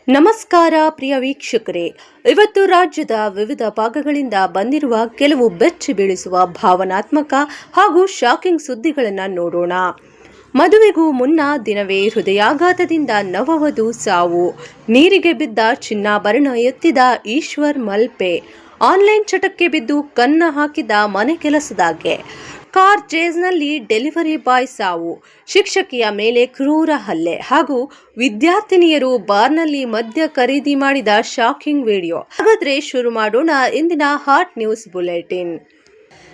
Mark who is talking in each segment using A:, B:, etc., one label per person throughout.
A: ನಮಸ್ಕಾರ ಪ್ರಿಯ ವೀಕ್ಷಕರೇ, ಇವತ್ತು ರಾಜ್ಯದ ವಿವಿಧ ಭಾಗಗಳಿಂದ ಬಂದಿರುವ ಕೆಲವು ಬೆಚ್ಚಿ ಬೀಳಿಸುವ ಭಾವನಾತ್ಮಕ ಹಾಗೂ ಶಾಕಿಂಗ್ ಸುದ್ದಿಗಳನ್ನು ನೋಡೋಣ. ಮದುವೆಗೂ ಮುನ್ನ ದಿನವೇ ಹೃದಯಾಘಾತದಿಂದ ನವವಧು ಸಾವು. ನೀರಿಗೆ ಬಿದ್ದ ಚಿನ್ನಾಭರಣ ಎತ್ತಿದ ಈಶ್ವರ್ ಮಲ್ಪೆ. ಆನ್ಲೈನ್ ಚಟಕ್ಕೆ ಬಿದ್ದು ಕನ್ನ ಹಾಕಿದ ಮನೆ ಕೆಲಸದಾಗೆ. ಕಾರ್ ಚೇಸ್ನಲ್ಲಿ ಡೆಲಿವರಿ ಬಾಯ್ ಸಾವು. ಶಿಕ್ಷಕಿಯ ಮೇಲೆ ಕ್ರೂರ ಹಲ್ಲೆ ಹಾಗೂ ವಿದ್ಯಾರ್ಥಿನಿಯರು ಬಾರ್ನಲ್ಲಿ ಮದ್ಯ ಖರೀದಿ ಮಾಡಿದ ಶಾಕಿಂಗ್ ವಿಡಿಯೋ. ಹಾಗಾದ್ರೆ ಶುರು ಮಾಡೋಣ ಇಂದಿನ ಹಾಟ್ ನ್ಯೂಸ್ ಬುಲೆಟಿನ್.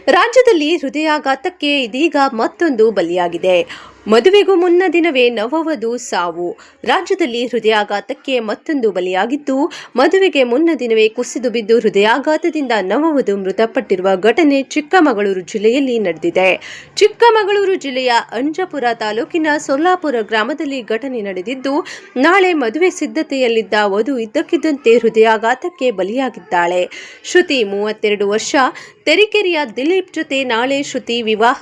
A: ರಾಜ್ಯದಲ್ಲಿ ಹೃದಯಾಘಾತಕ್ಕೆ ಇದೀಗ ಮತ್ತೊಂದು ಬಲಿಯಾಗಿದೆ. ಮದುವೆಗೂ ಮುನ್ನ ದಿನವೇ ನವವಧು ಸಾವು. ರಾಜ್ಯದಲ್ಲಿ ಹೃದಯಾಘಾತಕ್ಕೆ ಮತ್ತೊಂದು ಬಲಿಯಾಗಿದ್ದು, ಮದುವೆಗೆ ಮುನ್ನ ದಿನವೇ ಕುಸಿದು ಬಿದ್ದು ಹೃದಯಾಘಾತದಿಂದ ನವವಧು ಮೃತಪಟ್ಟಿರುವ ಘಟನೆ ಚಿಕ್ಕಮಗಳೂರು ಜಿಲ್ಲೆಯಲ್ಲಿ ನಡೆದಿದೆ. ಚಿಕ್ಕಮಗಳೂರು ಜಿಲ್ಲೆಯ ಅಂಜಪುರ ತಾಲೂಕಿನ ಸೊಲ್ಲಾಪುರ ಗ್ರಾಮದಲ್ಲಿ ಘಟನೆ ನಡೆದಿದ್ದು, ನಾಳೆ ಮದುವೆ ಸಿದ್ಧತೆಯಲ್ಲಿದ್ದ ವಧು ಇದ್ದಕ್ಕಿದ್ದಂತೆ ಹೃದಯಾಘಾತಕ್ಕೆ ಬಲಿಯಾಗಿದ್ದಾಳೆ. ಶ್ರುತಿ 32 ವರ್ಷ. ತರೀಕೆರೆಯ ದಿಲೀಪ್ ಜೊತೆ ನಾಳೆ ಶ್ರುತಿ ವಿವಾಹ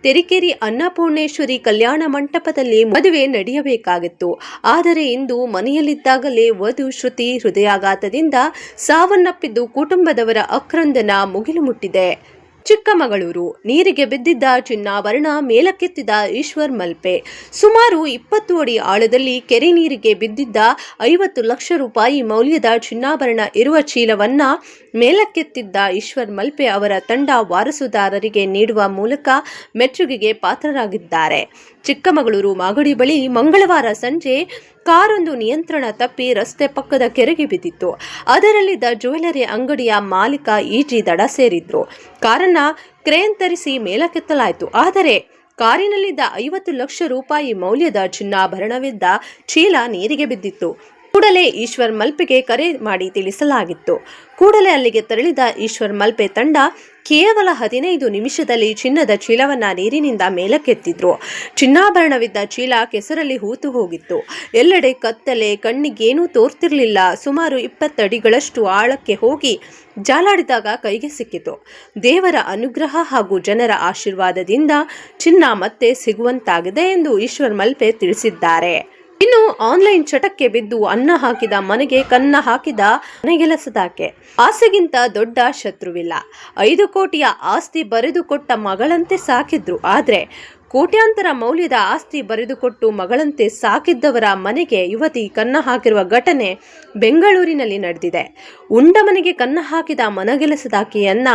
A: ತರೀಕೆರೆ ಅನ್ನಪೂರ್ಣೇಶ್ವರಿ ಕಲ್ಯಾಣ ಮಂಟಪದಲ್ಲಿ ಮದುವೆ ನಡೆಯಬೇಕಾಗಿತ್ತು. ಆದರೆ ಇಂದು ಮನೆಯಲ್ಲಿದ್ದಾಗಲೇ ವಧು ಶ್ರುತಿ ಹೃದಯಾಘಾತದಿಂದ ಸಾವನ್ನಪ್ಪಿದ್ದು ಕುಟುಂಬದವರ ಆಕ್ರಂದನ ಮುಗಿಲು ಮುಟ್ಟಿದೆ. ಚಿಕ್ಕಮಗಳೂರು. ನೀರಿಗೆ ಬಿದ್ದಿದ್ದ ಚಿನ್ನಾಭರಣ ಮೇಲಕ್ಕೆತ್ತಿದ ಈಶ್ವರ್ ಮಲ್ಪೆ. ಸುಮಾರು 20 ಅಡಿ ಆಳದಲ್ಲಿ ಕೆರೆ ನೀರಿಗೆ ಬಿದ್ದಿದ್ದ 50 ಲಕ್ಷ ರೂಪಾಯಿ ಮೌಲ್ಯದ ಚಿನ್ನಾಭರಣ ಇರುವ ಚೀಲವನ್ನ ಮೇಲಕ್ಕೆತ್ತಿದ್ದ ಈಶ್ವರ್ ಮಲ್ಪೆ ಅವರ ತಂಡ ವಾರಸುದಾರರಿಗೆ ನೀಡುವ ಮೂಲಕ ಮೆಚ್ಚುಗೆಗೆ ಪಾತ್ರರಾಗಿದ್ದಾರೆ. ಚಿಕ್ಕಮಗಳೂರು ಮಾಗಡಿ ಬಳಿ ಮಂಗಳವಾರ ಸಂಜೆ ಕಾರೊಂದು ನಿಯಂತ್ರಣ ತಪ್ಪಿ ರಸ್ತೆ ಪಕ್ಕದ ಕೆರೆಗೆ ಬಿದ್ದಿತ್ತು. ಅದರಲ್ಲಿದ್ದ ಜ್ಯುವೆಲರಿ ಅಂಗಡಿಯ ಮಾಲೀಕ ಈಜಿ ದಡ ಸೇರಿದ್ರು. ಕಾರನ್ನ ಕ್ರೇನ್ ತರಿಸಿ ಮೇಲಕ್ಕೆತ್ತಲಾಯಿತು. ಆದರೆ ಕಾರಿನಲ್ಲಿದ್ದ 50 ಲಕ್ಷ ರೂಪಾಯಿ ಮೌಲ್ಯದ ಚಿನ್ನಾಭರಣವಿದ್ದ ಚೀಲ ನೀರಿಗೆ ಬಿದ್ದಿತ್ತು. ಕೂಡಲೇ ಈಶ್ವರ್ ಮಲ್ಪೆಗೆ ಕರೆ ಮಾಡಿ ತಿಳಿಸಲಾಗಿತ್ತು. ಕೂಡಲೇ ಅಲ್ಲಿಗೆ ತೆರಳಿದ ಈಶ್ವರ್ ಮಲ್ಪೆ ತಂಡ ಕೇವಲ 15 ನಿಮಿಷದಲ್ಲಿ ಚಿನ್ನದ ಚೀಲವನ್ನ ನೀರಿನಿಂದ ಮೇಲಕ್ಕೆತ್ತಿದ್ರು. ಚಿನ್ನಾಭರಣವಿದ್ದ ಚೀಲ ಕೆಸರಲ್ಲಿ ಹೂತು ಹೋಗಿತ್ತು. ಎಲ್ಲೆಡೆ ಕತ್ತಲೆ, ಕಣ್ಣಿಗೇನೂ ತೋರ್ತಿರ್ಲಿಲ್ಲ. ಸುಮಾರು 20 ಅಡಿಗಳಷ್ಟು ಆಳಕ್ಕೆ ಹೋಗಿ ಜಾಲಾಡಿದಾಗ ಕೈಗೆ ಸಿಕ್ಕಿತು. ದೇವರ ಅನುಗ್ರಹ ಹಾಗೂ ಜನರ ಆಶೀರ್ವಾದದಿಂದ ಚಿನ್ನ ಮತ್ತೆ ಸಿಗುವಂತಾಗಿದೆ ಎಂದು ಈಶ್ವರ್ ಮಲ್ಪೆ ತಿಳಿಸಿದ್ದಾರೆ. ಇನ್ನು ಆನ್ಲೈನ್ ಚಟಕ್ಕೆ ಬಿದ್ದು ಅನ್ನ ಹಾಕಿದ ಮನೆಗೆ ಕನ್ನ ಹಾಕಿದ ಮನೆಗೆಲಸದಾಕೆ. ಆಸೆಗಿಂತ ದೊಡ್ಡ ಶತ್ರುವಿಲ್ಲ. 5 ಕೋಟಿಯ ಆಸ್ತಿ ಬರೆದುಕೊಟ್ಟ ಮಗಳಂತೆ ಸಾಕಿದ್ರು. ಆದ್ರೆ ಕೋಟ್ಯಾಂತರ ಮೌಲ್ಯದ ಆಸ್ತಿ ಬರೆದುಕೊಟ್ಟು ಮಗಳಂತೆ ಸಾಕಿದ್ದವರ ಮನೆಗೆ ಯುವತಿ ಕನ್ನ ಹಾಕಿರುವ ಘಟನೆ ಬೆಂಗಳೂರಿನಲ್ಲಿ ನಡೆದಿದೆ. ಉಂಡ ಮನೆಗೆ ಕನ್ನ ಹಾಕಿದ ಮನಗೆಲಸದಾಕೆಯನ್ನ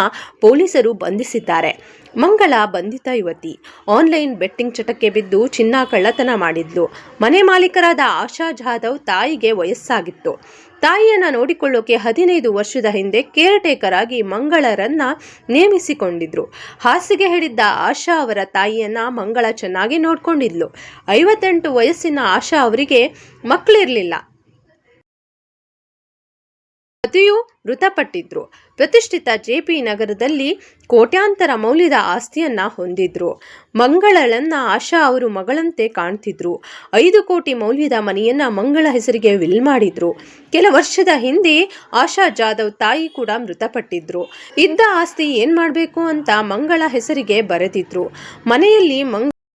A: ಪೊಲೀಸರು ಬಂಧಿಸಿದ್ದಾರೆ. ಮಂಗಳ ಬಂಧಿತ ಯುವತಿ. ಆನ್ಲೈನ್ ಬೆಟ್ಟಿಂಗ್ ಚಟಕ್ಕೆ ಬಿದ್ದು ಚಿನ್ನ ಕಳ್ಳತನ ಮಾಡಿದ್ಲು. ಮನೆ ಮಾಲೀಕರಾದ ಆಶಾ ಜಾಧವ್ ತಾಯಿಗೆ ವಯಸ್ಸಾಗಿತ್ತು. ತಾಯಿಯನ್ನ ನೋಡಿಕೊಳ್ಳೋಕೆ 15 ವರ್ಷದ ಹಿಂದೆ ಕೇರ್ ಟೇಕರ್ ಆಗಿ ಮಂಗಳರನ್ನ ನೇಮಿಸಿಕೊಂಡಿದ್ರು. ಹಾಸಿಗೆ ಹಿಡಿದ್ದ ಆಶಾ ಅವರ ತಾಯಿಯನ್ನ ಮಂಗಳ ಚೆನ್ನಾಗಿ ನೋಡ್ಕೊಂಡಿದ್ಲು. 58 ವಯಸ್ಸಿನ ಆಶಾ ಅವರಿಗೆ ಮಕ್ಕಳಿರ್ಲಿಲ್ಲ. ಪತಿಯು ಮೃತಪಟ್ಟಿದ್ರು. ಪ್ರತಿಷ್ಠಿತ ಜೆಪಿ ನಗರದಲ್ಲಿ ಕೋಟ್ಯಾಂತರ ಮೌಲ್ಯದ ಆಸ್ತಿಯನ್ನ ಹೊಂದಿದ್ರು. ಮಂಗಳಳನ್ನ ಆಶಾ ಅವರು ಮಗಳಂತೆ ಕಾಣ್ತಿದ್ರು. 5 ಕೋಟಿ ಮೌಲ್ಯದ ಮನೆಯನ್ನ ಮಂಗಳ ಹೆಸರಿಗೆ ವಿಲ್ ಮಾಡಿದ್ರು. ಕೆಲ ವರ್ಷದ ಹಿಂದೆ ಆಶಾ ಜಾಧವ್ ತಾಯಿ ಕೂಡ ಮೃತಪಟ್ಟಿದ್ರು. ಇದ್ದ ಆಸ್ತಿ ಏನ್ ಮಾಡ್ಬೇಕು ಅಂತ ಮಂಗಳ ಹೆಸರಿಗೆ ಬರೆದಿದ್ರು. ಮನೆಯಲ್ಲಿ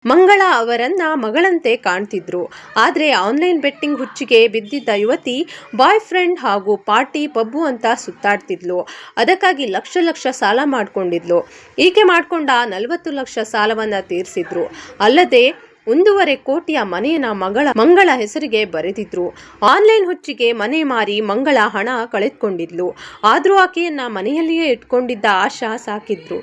A: ಮಂಗಳ ಅವರನ್ನ ಮಗಳಂತೆ ಕಾಣ್ತಿದ್ರು. ಆದ್ರೆ ಆನ್ಲೈನ್ ಬೆಟ್ಟಿಂಗ್ ಹುಚ್ಚಿಗೆ ಬಿದ್ದಿದ್ದ ಯುವತಿ ಬಾಯ್ ಫ್ರೆಂಡ್ ಹಾಗೂ ಪಾರ್ಟಿ ಪಬ್ಬು ಅಂತ ಸುತ್ತಾಡ್ತಿದ್ಲು. ಅದಕ್ಕಾಗಿ ಲಕ್ಷ ಸಾಲ ಮಾಡ್ಕೊಂಡಿದ್ಲು. ಈಕೆ ಮಾಡ್ಕೊಂಡ 40 ಲಕ್ಷ ಸಾಲವನ್ನ ತೀರಿಸಿದ್ರು. ಅಲ್ಲದೆ 1.5 ಕೋಟಿಯ ಮನೆಯನ್ನ ಮಂಗಳ ಹೆಸರಿಗೆ ಬರೆದಿದ್ರು. ಆನ್ಲೈನ್ ಹುಚ್ಚಿಗೆ ಮನೆ ಮಾರಿ ಮಂಗಳ ಹಣ ಕಳೆದುಕೊಂಡಿದ್ಲು. ಆದ್ರೂ ಆಕೆಯನ್ನ ಮನೆಯಲ್ಲಿಯೇ ಇಟ್ಕೊಂಡಿದ್ದ ಆಶಾ ಸಾಕಿದ್ರು.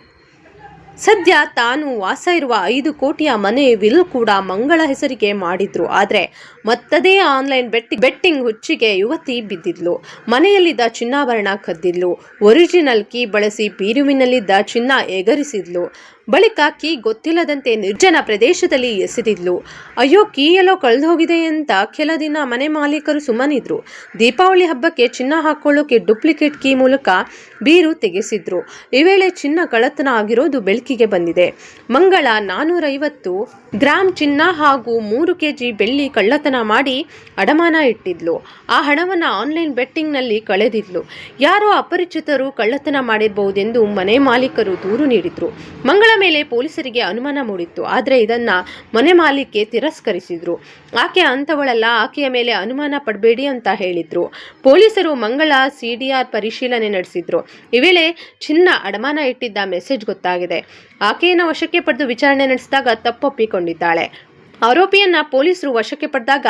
A: ಸದ್ಯ ತಾನು ವಾಸ ಇರುವ 5 ಕೋಟಿಯ ಮನೆ ವಿಲ್ ಕೂಡ ಮಂಗಳ ಹೆಸರಿಗೆ ಮಾಡಿದ್ರು. ಆದ್ರೆ ಮತ್ತದೇ ಆನ್ಲೈನ್ ಬೆಟ್ಟಿಂಗ್ ಹುಚ್ಚಿಗೆ ಯುವತಿ ಬಿದ್ದಿದ್ಲು. ಮನೆಯಲ್ಲಿದ್ದ ಚಿನ್ನಾಭರಣ ಕದ್ದಿದ್ಲು. ಒರಿಜಿನಲ್ ಕೀ ಬಳಸಿ ಬೀರುವಿನಲ್ಲಿದ್ದ ಚಿನ್ನ ಎಗರಿಸಿದ್ಲು. ಬಳಿಕ ಕೀ ಗೊತ್ತಿಲ್ಲದಂತೆ ನಿರ್ಜನ ಪ್ರದೇಶದಲ್ಲಿ ಎಸೆದಿದ್ಲು. ಅಯ್ಯೋ, ಕೀ ಎಲ್ಲೋ ಕಳೆದೋಗಿದೆ ಅಂತ ಕೆಲ ದಿನ ಮನೆ ಮಾಲೀಕರು ಸುಮ್ಮನಿದ್ರು. ದೀಪಾವಳಿ ಹಬ್ಬಕ್ಕೆ ಚಿನ್ನ ಹಾಕೊಳ್ಳೋಕೆ ಡೂಪ್ಲಿಕೇಟ್ ಕೀ ಮೂಲಕ ಬೀರು ತೆಗೆಸಿದ್ರು. ಈ ವೇಳೆ ಚಿನ್ನ ಕಳ್ಳತನ ಆಗಿರೋದು ಬೆಳಕಿಗೆ ಬಂದಿದೆ. ಮಂಗಳ 450 ಗ್ರಾಂ ಚಿನ್ನ ಹಾಗೂ 3 ಕೆಜಿ ಬೆಳ್ಳಿ ಕಳ್ಳತನ ಮಾಡಿ ಅಡಮಾನ ಇಟ್ಟಿದ್ಲು. ಆ ಹಣವನ್ನ ಆನ್ಲೈನ್ ಬೆಟ್ಟಿಂಗ್ ನಲ್ಲಿ ಕಳೆದಿದ್ಲು. ಯಾರೋ ಅಪರಿಚಿತರು ಕಳ್ಳತನ ಮಾಡಿರಬಹುದೆಂದು ಮನೆ ಮಾಲೀಕರು ದೂರು ನೀಡಿದ್ರು. ಮಂಗಳ ಮೇಲೆ ಪೊಲೀಸರಿಗೆ ಅನುಮಾನ ಮೂಡಿತ್ತು. ಆದರೆ ಇದನ್ನ ಮನೆ ಮಾಲೀಕೆ ತಿರಸ್ಕರಿಸಿದ್ರು. ಆಕೆ ಅಂಥವಳಲ್ಲ, ಆಕೆಯ ಮೇಲೆ ಅನುಮಾನ ಪಡಬೇಡಿ ಅಂತ ಹೇಳಿದ್ರು. ಪೊಲೀಸರು ಮಂಗಳ ಸಿಡಿಆರ್ ಪರಿಶೀಲನೆ ನಡೆಸಿದ್ರು. ಈ ವೇಳೆ ಚಿನ್ನ ಅಡಮಾನ ಇಟ್ಟಿದ್ದ ಮೆಸೇಜ್ ಗೊತ್ತಾಗಿದೆ. ಆಕೆಯನ್ನು ವಶಕ್ಕೆ ಪಡೆದು ವಿಚಾರಣೆ ನಡೆಸಿದಾಗ ತಪ್ಪೊಪ್ಪಿಕೊಂಡಿದ್ದಾಳೆ. ಆರೋಪಿಯನ್ನ ಪೊಲೀಸರು ವಶಕ್ಕೆ ಪಡೆದಾಗ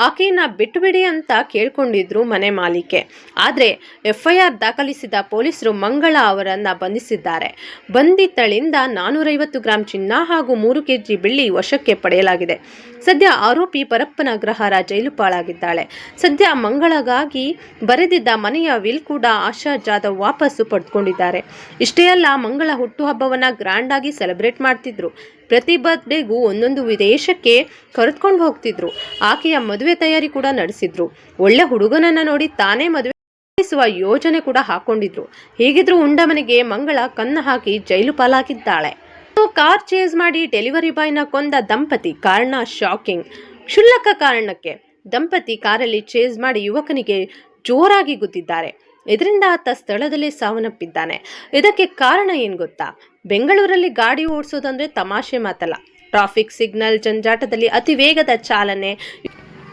A: ಆಕೆಯನ್ನ ಬಿಟ್ಟುಬಿಡಿ ಅಂತ ಕೇಳ್ಕೊಂಡಿದ್ರು ಮನೆ ಮಾಲೀಕೆ. ಆದರೆ ಎಫ್ಐಆರ್ ದಾಖಲಿಸಿದ ಪೊಲೀಸರು ಮಂಗಳ ಅವರನ್ನ ಬಂಧಿಸಿದ್ದಾರೆ. ಬಂಧಿತಳಿಂದ 450 ಗ್ರಾಂ ಚಿನ್ನ ಹಾಗೂ 3 kg ಬೆಳ್ಳಿ ವಶಕ್ಕೆ ಪಡೆಯಲಾಗಿದೆ. ಸದ್ಯ ಆರೋಪಿ ಪರಪ್ಪನ ಅಗ್ರಹಾರ ಜೈಲು ಪಾಲಾಗಿದ್ದಾಳೆ. ಸದ್ಯ ಮಂಗಳಗಾಗಿ ಬರೆದಿದ್ದ ಮನೆಯ ವಿಲ್ ಕೂಡ ಆಶಾ ಜಾಧವ್ ವಾಪಸ್ಸು ಪಡೆದುಕೊಂಡಿದ್ದಾರೆ. ಇಷ್ಟೇ ಅಲ್ಲ, ಮಂಗಳ ಹುಟ್ಟುಹಬ್ಬವನ್ನ ಗ್ರ್ಯಾಂಡ್ ಆಗಿ ಸೆಲೆಬ್ರೇಟ್ ಮಾಡ್ತಿದ್ರು. ಪ್ರತಿ ಬರ್ತ್ಡೇಗೂ ಒಂದೊಂದು ವಿದೇಶಕ್ಕೆ ಕರೆದುಕೊಂಡು ಹೋಗ್ತಿದ್ರು. ಆಕೆಯ ಮದುವೆ ತಯಾರಿ ಕೂಡ ನಡೆಸಿದ್ರು. ಒಳ್ಳೆ ಹುಡುಗನನ್ನ ನೋಡಿ ತಾನೇ ಮದುವೆ ಮಾಡಿಸುವ ಯೋಜನೆ ಕೂಡ ಹಾಕೊಂಡಿದ್ರು. ಹೀಗಿದ್ರು ಉಂಡ ಮನೆಗೆ ಮಂಗಳ ಕನ್ನ ಹಾಕಿ ಜೈಲು ಪಾಲಾಗಿದ್ದಾಳೆ. ಕಾರ್ ಚೇಸ್ ಮಾಡಿ ಡೆಲಿವರಿ ಬಾಯ್ನ ಕೊಂದ ದಂಪತಿ, ಕಾರಣ ಶಾಕಿಂಗ್. ಕ್ಷುಲ್ಲಕ ಕಾರಣಕ್ಕೆ ದಂಪತಿ ಕಾರಲ್ಲಿ ಚೇಸ್ ಮಾಡಿ ಯುವಕನಿಗೆ ಜೋರಾಗಿ ಗುದ್ದಿದ್ದಾರೆ. ಇದರಿಂದ ಆತ ಸ್ಥಳದಲ್ಲೇ ಸಾವನ್ನಪ್ಪಿದ್ದಾನೆ. ಇದಕ್ಕೆ ಕಾರಣ ಏನ್ ಗೊತ್ತಾ? ಬೆಂಗಳೂರಲ್ಲಿ ಗಾಡಿ ಓಡಿಸೋದಂದ್ರೆ ತಮಾಷೆ ಮಾತಲ್ಲ. ಟ್ರಾಫಿಕ್ ಸಿಗ್ನಲ್ ಜಂಜಾಟದಲ್ಲಿ ಅತಿ ವೇಗದ ಚಾಲನೆ,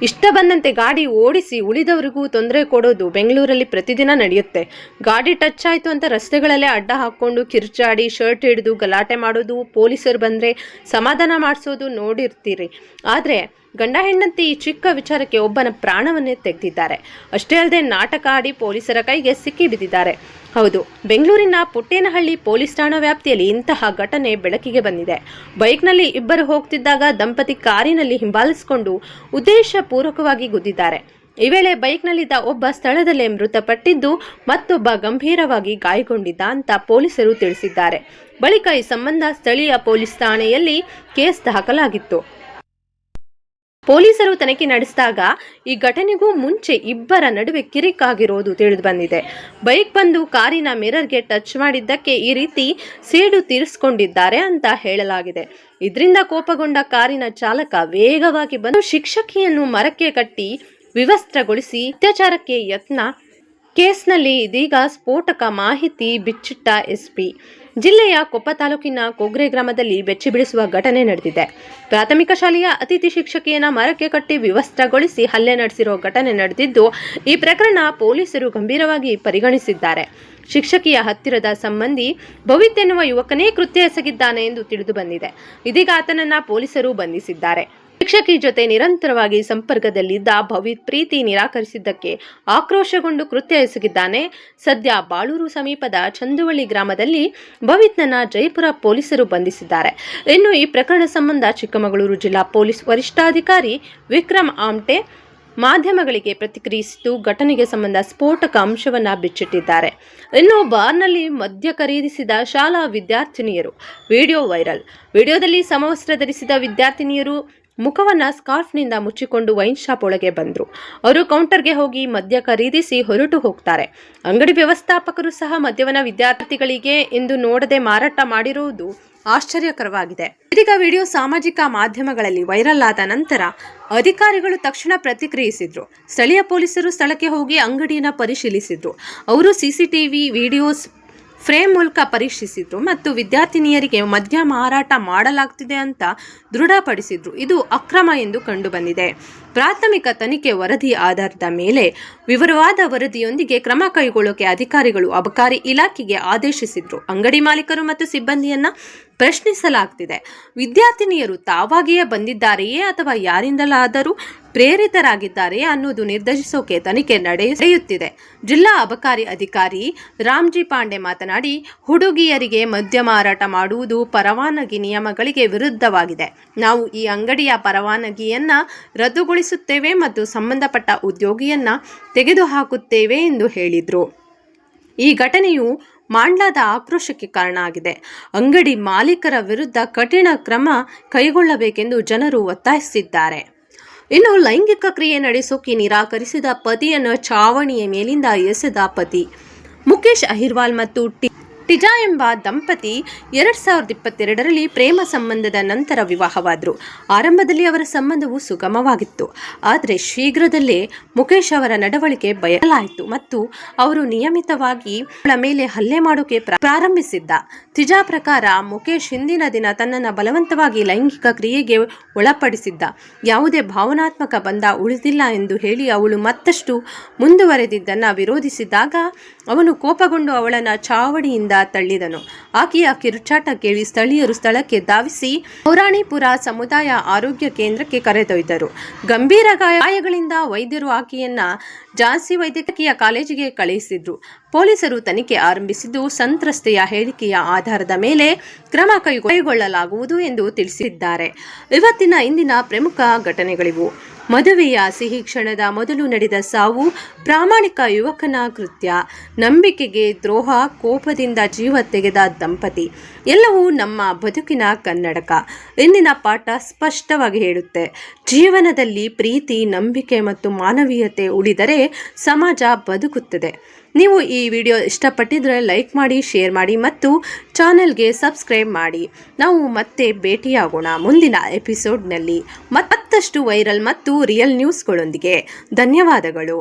A: ಇಷ್ಟ ಬಂದಂತೆ ಗಾಡಿ ಓಡಿಸಿ ಉಳಿದವರಿಗೂ ತೊಂದರೆ ಕೊಡೋದು ಬೆಂಗಳೂರಲ್ಲಿ ಪ್ರತಿದಿನ ನಡೆಯುತ್ತೆ. ಗಾಡಿ ಟಚ್ ಆಯಿತು ಅಂತ ರಸ್ತೆಗಳಲ್ಲೇ ಅಡ್ಡ ಹಾಕ್ಕೊಂಡು ಕಿರ್ಚಾಡಿ ಶರ್ಟ್ ಹಿಡಿದು ಗಲಾಟೆ ಮಾಡೋದು, ಪೊಲೀಸರು ಬಂದರೆ ಸಮಾಧಾನ ಮಾಡಿಸೋದು ನೋಡಿರ್ತೀರಿ. ಆದರೆ ಗಂಡ ಹೆಂಡತಿ ಈ ಚಿಕ್ಕ ವಿಚಾರಕ್ಕೆ ಒಬ್ಬನ ಪ್ರಾಣವನ್ನೇ ತೆಗೆದಿದ್ದಾರೆ. ಅಷ್ಟೇ ಅಲ್ಲದೆ ನಾಟಕ ಆಡಿ ಪೊಲೀಸರ ಕೈಗೆ ಸಿಕ್ಕಿ ಬಿದ್ದಿದ್ದಾರೆ. ಹೌದು, ಬೆಂಗಳೂರಿನ ಪುಟ್ಟೇನಹಳ್ಳಿ ಪೊಲೀಸ್ ಠಾಣಾ ವ್ಯಾಪ್ತಿಯಲ್ಲಿ ಇಂತಹ ಘಟನೆ ಬೆಳಕಿಗೆ ಬಂದಿದೆ. ಬೈಕ್ನಲ್ಲಿ ಇಬ್ಬರು ಹೋಗ್ತಿದ್ದಾಗ ದಂಪತಿ ಕಾರಿನಲ್ಲಿ ಹಿಂಬಾಲಿಸಿಕೊಂಡು ಉದ್ದೇಶಪೂರ್ವಕವಾಗಿ ಗುದ್ದಿದ್ದಾರೆ. ಈ ವೇಳೆ ಬೈಕ್ನಲ್ಲಿದ್ದ ಒಬ್ಬ ಸ್ಥಳದಲ್ಲೇ ಮೃತಪಟ್ಟಿದ್ದು, ಮತ್ತೊಬ್ಬ ಗಂಭೀರವಾಗಿ ಗಾಯಗೊಂಡಿದ್ದ ಅಂತ ಪೊಲೀಸರು ತಿಳಿಸಿದ್ದಾರೆ. ಬಳಿಕ ಈ ಸಂಬಂಧ ಸ್ಥಳೀಯ ಪೊಲೀಸ್ ಠಾಣೆಯಲ್ಲಿ ಕೇಸ್ ದಾಖಲಾಗಿತ್ತು. ಪೊಲೀಸರು ತನಿಖೆ ನಡೆಸಿದಾಗ ಈ ಘಟನೆಗೂ ಮುಂಚೆ ಇಬ್ಬರ ನಡುವೆ ಕಿರಿಕಾಗಿರೋದು ತಿಳಿದು ಬಂದಿದೆ. ಬೈಕ್ ಬಂದು ಕಾರಿನ ಮಿರರ್ಗೆ ಟಚ್ ಮಾಡಿದ್ದಕ್ಕೆ ಈ ರೀತಿ ಸೇಡು ತೀರಿಸಿಕೊಂಡಿದ್ದಾರೆ ಅಂತ ಹೇಳಲಾಗಿದೆ. ಇದರಿಂದ ಕೋಪಗೊಂಡ ಕಾರಿನ ಚಾಲಕ ವೇಗವಾಗಿ ಬಂದು ಶಿಕ್ಷಕಿಯನ್ನು ಮರಕ್ಕೆ ಕಟ್ಟಿ ವಿವಸ್ತ್ರಗೊಳಿಸಿ ಅತ್ಯಾಚಾರಕ್ಕೆ ಯತ್ನ. ಕೇಸ್ನಲ್ಲಿ ಇದೀಗ ಸ್ಫೋಟಕ ಮಾಹಿತಿ ಬಿಚ್ಚಿಟ್ಟ ಎಸ್ಪಿ. ಜಿಲ್ಲೆಯ ಕೊಪ್ಪ ತಾಲೂಕಿನ ಕೊಗ್ರೆ ಗ್ರಾಮದಲ್ಲಿ ಬೆಚ್ಚಿ ಬೀಳಿಸುವ ಘಟನೆ ನಡೆದಿದೆ. ಪ್ರಾಥಮಿಕ ಶಾಲೆಯ ಅತಿಥಿ ಶಿಕ್ಷಕಿಯನ್ನ ಮರಕ್ಕೆ ಕಟ್ಟಿ ವಿವಸ್ತ್ರಗೊಳಿಸಿ ಹಲ್ಲೆ ನಡೆಸಿರೋ ಘಟನೆ ನಡೆದಿದ್ದು, ಈ ಪ್ರಕರಣ ಪೊಲೀಸರು ಗಂಭೀರವಾಗಿ ಪರಿಗಣಿಸಿದ್ದಾರೆ. ಶಿಕ್ಷಕಿಯ ಹತ್ತಿರದ ಸಂಬಂಧಿ ಭವಿತ್ ಎನ್ನುವ ಯುವಕನೇ ಕೃತ್ಯ ಎಸಗಿದ್ದಾನೆ ಎಂದು ತಿಳಿದು ಬಂದಿದೆ. ಇದೀಗ ಆತನನ್ನ ಪೊಲೀಸರು ಬಂಧಿಸಿದ್ದಾರೆ. ಶಿಕ್ಷಕಿ ಜೊತೆ ನಿರಂತರವಾಗಿ ಸಂಪರ್ಕದಲ್ಲಿದ್ದ ಭವಿತ್ ಪ್ರೀತಿ ನಿರಾಕರಿಸಿದ್ದಕ್ಕೆ ಆಕ್ರೋಶಗೊಂಡು ಕೃತ್ಯ ಎಸಗಿದ್ದಾನೆ. ಸದ್ಯ ಬಾಳೂರು ಸಮೀಪದ ಚಂದುವಳ್ಳಿ ಗ್ರಾಮದಲ್ಲಿ ಭವಿತ್ನನ್ನ ಜಯಪುರ ಪೊಲೀಸರು ಬಂಧಿಸಿದ್ದಾರೆ. ಇನ್ನು ಈ ಪ್ರಕರಣ ಸಂಬಂಧ ಚಿಕ್ಕಮಗಳೂರು ಜಿಲ್ಲಾ ಪೊಲೀಸ್ ವರಿಷ್ಠಾಧಿಕಾರಿ ವಿಕ್ರಮ್ ಆಮ್ಟೆ ಮಾಧ್ಯಮಗಳಿಗೆ ಪ್ರತಿಕ್ರಿಯಿಸಿದ್ದು, ಘಟನೆಗೆ ಸಂಬಂಧ ಸ್ಫೋಟಕ ಅಂಶವನ್ನ ಬಿಚ್ಚಿಟ್ಟಿದ್ದಾರೆ. ಇನ್ನು ಬಾರ್ನಲ್ಲಿ ಮದ್ಯ ಖರೀದಿಸಿದ ಶಾಲಾ ವಿದ್ಯಾರ್ಥಿನಿಯರು ವಿಡಿಯೋ ವೈರಲ್. ವಿಡಿಯೋದಲ್ಲಿ ಸಮವಸ್ತ್ರ ಧರಿಸಿದ ವಿದ್ಯಾರ್ಥಿನಿಯರು ಮುಖವನ್ನ ಸ್ಕಾರ್ಫ್ನಿಂದ ಮುಚ್ಚಿಕೊಂಡು ವೈನ್ ಶಾಪ್ ಒಳಗೆ ಬಂದರು. ಅವರು ಕೌಂಟರ್ಗೆ ಹೋಗಿ ಮದ್ಯ ಖರೀದಿಸಿ ಹೊರಟು ಹೋಗ್ತಾರೆ. ಅಂಗಡಿ ವ್ಯವಸ್ಥಾಪಕರು ಸಹ ಮದ್ಯವನ್ನ ವಿದ್ಯಾರ್ಥಿಗಳಿಗೆ ಎಂದು ನೋಡದೆ ಮಾರಾಟ ಮಾಡಿರುವುದು ಆಶ್ಚರ್ಯಕರವಾಗಿದೆ. ಇದೀಗ ವಿಡಿಯೋ ಸಾಮಾಜಿಕ ಮಾಧ್ಯಮಗಳಲ್ಲಿ ವೈರಲ್ ಆದ ನಂತರ ಅಧಿಕಾರಿಗಳು ತಕ್ಷಣ ಪ್ರತಿಕ್ರಿಯಿಸಿದ್ರು. ಸ್ಥಳೀಯ ಪೊಲೀಸರು ಸ್ಥಳಕ್ಕೆ ಹೋಗಿ ಅಂಗಡಿಯನ್ನು ಪರಿಶೀಲಿಸಿದ್ರು. ಅವರು ಸಿಸಿಟಿವಿ ವಿಡಿಯೋಸ್ ಫ್ರೇಮ್ ಮೂಲಕ ಪರೀಕ್ಷಿಸಿದ್ರು ಮತ್ತು ವಿದ್ಯಾರ್ಥಿನಿಯರಿಗೆ ಮದ್ಯ ಮಾರಾಟ ಮಾಡಲಾಗ್ತಿದೆ ಅಂತ ದೃಢಪಡಿಸಿದ್ರು. ಇದು ಅಕ್ರಮ ಎಂದು ಕಂಡುಬಂದಿದೆ. ಪ್ರಾಥಮಿಕ ತನಿಖೆ ವರದಿ ಆಧಾರದ ಮೇಲೆ ವಿವರವಾದ ವರದಿಯೊಂದಿಗೆ ಕ್ರಮ ಕೈಗೊಳ್ಳೋಕೆ ಅಧಿಕಾರಿಗಳು ಅಬಕಾರಿ ಇಲಾಖೆಗೆ ಆದೇಶಿಸಿದ್ರು. ಅಂಗಡಿ ಮಾಲೀಕರು ಮತ್ತು ಸಿಬ್ಬಂದಿಯನ್ನ ಪ್ರಶ್ನಿಸಲಾಗ್ತಿದೆ. ವಿದ್ಯಾರ್ಥಿನಿಯರು ತಾವಾಗಿಯೇ ಬಂದಿದ್ದಾರೆಯೇ ಅಥವಾ ಯಾರಿಂದಲಾದರೂ ಪ್ರೇರಿತರಾಗಿದ್ದಾರೆಯೇ ಅನ್ನೋದು ನಿರ್ಧರಿಸೋಕೆ ತನಿಖೆ ನಡೆಯುತ್ತಿದೆ. ಜಿಲ್ಲಾ ಅಬಕಾರಿ ಅಧಿಕಾರಿ ರಾಮ್ಜಿ ಪಾಂಡೆ ಮಾತನಾಡಿ, ಹುಡುಗಿಯರಿಗೆ ಮದ್ಯ ಮಾರಾಟ ಮಾಡುವುದು ಪರವಾನಗಿ ನಿಯಮಗಳಿಗೆ ವಿರುದ್ಧವಾಗಿದೆ. ನಾವು ಈ ಅಂಗಡಿಯ ಪರವಾನಗಿಯನ್ನ ರದ್ದುಗೊಳಿಸುತ್ತೇವೆ ಮತ್ತು ಸಂಬಂಧಪಟ್ಟ ಉದ್ಯೋಗಿಯನ್ನ ತೆಗೆದುಹಾಕುತ್ತೇವೆ ಎಂದು ಹೇಳಿದರು. ಈ ಘಟನೆಯು ಮಾಂಡ್ಲಾದ ಆಕ್ರೋಶಕ್ಕೆ ಕಾರಣ ಆಗಿದೆ. ಅಂಗಡಿ ಮಾಲೀಕರ ವಿರುದ್ಧ ಕಠಿಣ ಕ್ರಮ ಕೈಗೊಳ್ಳಬೇಕೆಂದು ಜನರು ಒತ್ತಾಯಿಸಿದ್ದಾರೆ. ಇನ್ನು ಲೈಂಗಿಕ ಕ್ರಿಯೆ ನಡೆಸೋಕೆ ನಿರಾಕರಿಸಿದ ಪತಿಯನ್ನು ಚಾವಣಿಯ ಮೇಲಿಂದ ಎಸೆದ ಪತಿ. ಮುಖೇಶ್ ಅಹಿರ್ವಾಲ್ ಮತ್ತು ಟಿಜಾ ಎಂಬ ದಂಪತಿ 2022ರಲ್ಲಿ ಪ್ರೇಮ ಸಂಬಂಧದ ನಂತರ ವಿವಾಹವಾದರು. ಆರಂಭದಲ್ಲಿ ಅವರ ಸಂಬಂಧವು ಸುಗಮವಾಗಿತ್ತು. ಆದರೆ ಶೀಘ್ರದಲ್ಲೇ ಮುಖೇಶ್ ಅವರ ನಡವಳಿಕೆ ಬಯಲಾಯಿತು ಮತ್ತು ಅವರು ನಿಯಮಿತವಾಗಿ ಅವಳ ಮೇಲೆ ಹಲ್ಲೆ ಮಾಡೋಕೆ ಪ್ರಾರಂಭಿಸಿದ್ದ. ಟಿಜಾ ಪ್ರಕಾರ ಮುಖೇಶ್ ಹಿಂದಿನ ದಿನ ತನ್ನನ್ನು ಬಲವಂತವಾಗಿ ಲೈಂಗಿಕ ಕ್ರಿಯೆಗೆ ಒಳಪಡಿಸಿದ್ದ. ಯಾವುದೇ ಭಾವನಾತ್ಮಕ ಬಂಧ ಉಳಿದಿಲ್ಲ ಎಂದು ಹೇಳಿ ಅವಳು ಮತ್ತಷ್ಟು ಮುಂದುವರೆದಿದ್ದನ್ನು ವಿರೋಧಿಸಿದಾಗ ಅವನು ಕೋಪಗೊಂಡು ಅವಳನ್ನು ಚಾವಡಿಯಿಂದ ತಳ್ಳಿದನು. ಆಕೆಯ ಕಿರುಚಾಟ ಕೇಳಿ ಸ್ಥಳೀಯರು ಸ್ಥಳಕ್ಕೆ ಧಾವಿಸಿ ಪೌರಾಣಿಪುರ ಸಮುದಾಯ ಆರೋಗ್ಯ ಕೇಂದ್ರಕ್ಕೆ ಕರೆದೊಯ್ದರು. ಗಂಭೀರ ಗಾಯಗಳಿಂದ ವೈದ್ಯರು ಆಕೆಯನ್ನ ಝಾನ್ಸಿ ವೈದ್ಯಕೀಯ ಕಾಲೇಜಿಗೆ ಕಳುಹಿಸಿದ್ರು. ಪೊಲೀಸರು ತನಿಖೆ ಆರಂಭಿಸಿದ್ದು ಸಂತ್ರಸ್ತೆಯ ಹೇಳಿಕೆಯ ಆಧಾರದ ಮೇಲೆ ಕ್ರಮ ಕೈಗೊಳ್ಳಲಾಗುವುದು ಎಂದು ತಿಳಿಸಿದ್ದಾರೆ. ಇಂದಿನ ಪ್ರಮುಖ ಘಟನೆಗಳಿವು. ಮದುವೆಯ ಸಿಹಿ ಕ್ಷಣದ ಮೊದಲು ನಡೆದ ಸಾವು, ಪ್ರಾಮಾಣಿಕ ಯುವಕನ ಕೃತ್ಯ, ನಂಬಿಕೆಗೆ ದ್ರೋಹ, ಕೋಪದಿಂದ ಜೀವ ತೆಗೆದ ದಂಪತಿ, ಎಲ್ಲವೂ ನಮ್ಮ ಬದುಕಿನ ಕನ್ನಡಕ. ಇಂದಿನ ಪಾಠ ಸ್ಪಷ್ಟವಾಗಿ ಹೇಳುತ್ತೆ, ಜೀವನದಲ್ಲಿ ಪ್ರೀತಿ, ನಂಬಿಕೆ ಮತ್ತು ಮಾನವೀಯತೆ ಉಳಿದರೆ ಸಮಾಜ ಬದುಕುತ್ತದೆ. ನೀವು ಈ ವಿಡಿಯೋ ಇಷ್ಟಪಟ್ಟಿದ್ರೆ ಲೈಕ್ ಮಾಡಿ, ಶೇರ್ ಮಾಡಿ ಮತ್ತು ಚಾನೆಲ್ಗೆ ಸಬ್ಸ್ಕ್ರೈಬ್ ಮಾಡಿ. ನಾವು ಮತ್ತೆ ಭೇಟಿಯಾಗೋಣ ಮುಂದಿನ ಎಪಿಸೋಡ್ನಲ್ಲಿ ಮತ್ತಷ್ಟು ವೈರಲ್ ಮತ್ತು ರಿಯಲ್ ನ್ಯೂಸ್ಗಳೊಂದಿಗೆ. ಧನ್ಯವಾದಗಳು.